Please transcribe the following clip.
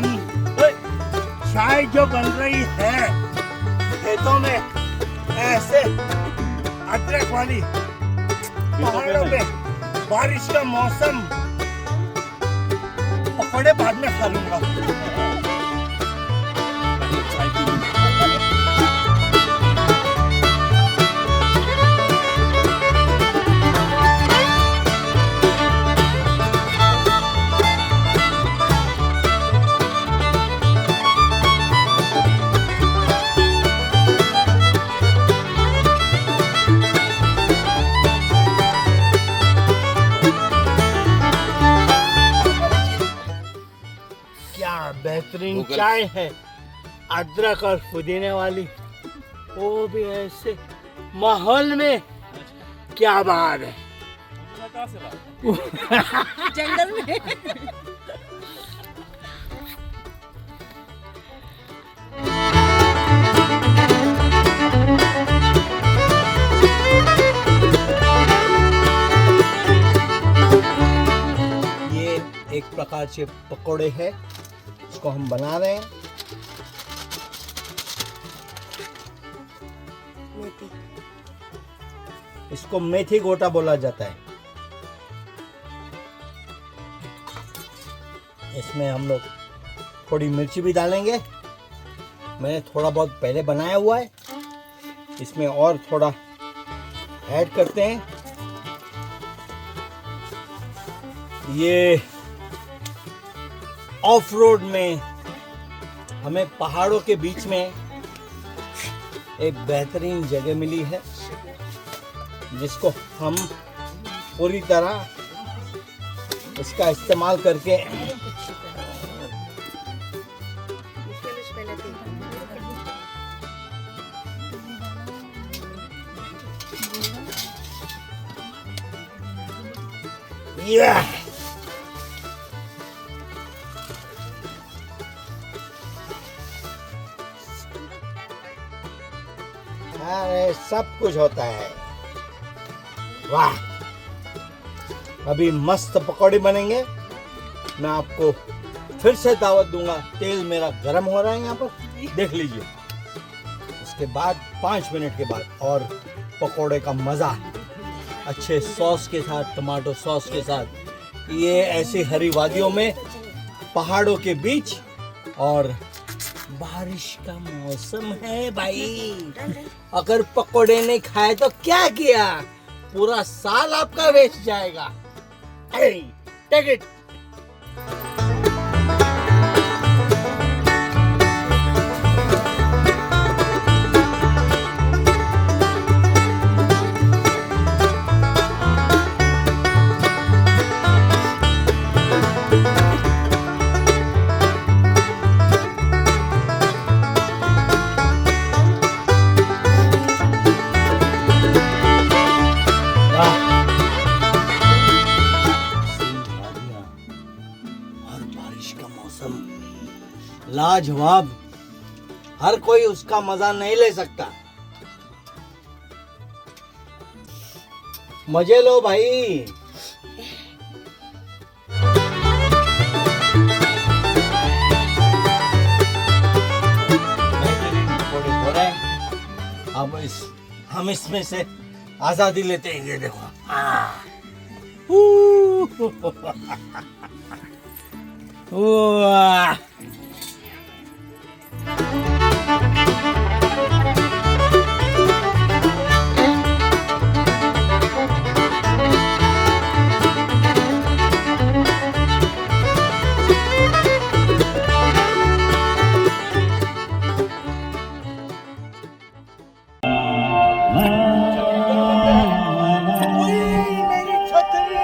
हम चाय जो बन रही है खेतों में ऐसे अदरक वाली पहाड़ों पे बारिश का मौसम पकौड़े बाद में खा लूंगा। बेहतरीन चाय है अदरक और पुदीने वाली, वो भी ऐसे माहौल में। क्या बात है। जंगल में। ये एक प्रकार से पकोड़े है, इसको हम बना रहे हैं। मेथी। इसको मेथी गोटा बोला जाता है। इसमें हम लोग थोड़ी मिर्ची भी डालेंगे। मैंने थोड़ा बहुत पहले बनाया हुआ है, इसमें और थोड़ा ऐड करते हैं। ये ऑफ रोड में हमें पहाड़ों के बीच में एक बेहतरीन जगह मिली है, जिसको हम पूरी तरह इसका इस्तेमाल करके अरे सब कुछ होता है। वाह, अभी मस्त पकौड़े बनेंगे। मैं आपको फिर से दावत दूंगा। तेल मेरा गर्म हो रहा है यहाँ पर, देख लीजिए। उसके बाद 5 मिनट के बाद और पकौड़े का मजा अच्छे सॉस के साथ, टमाटो सॉस के साथ, ये ऐसी हरी वादियों में, पहाड़ों के बीच, और बारिश का मौसम है भाई। अगर पकोड़े नहीं खाए तो क्या किया, पूरा साल आपका वेस्ट जाएगा। Take it. लाजवाब, हर कोई उसका मजा नहीं ले सकता। मजे लो भाई। अब हम इसमें से आजादी लेते हैं। ये देखो, मेरी छतरी।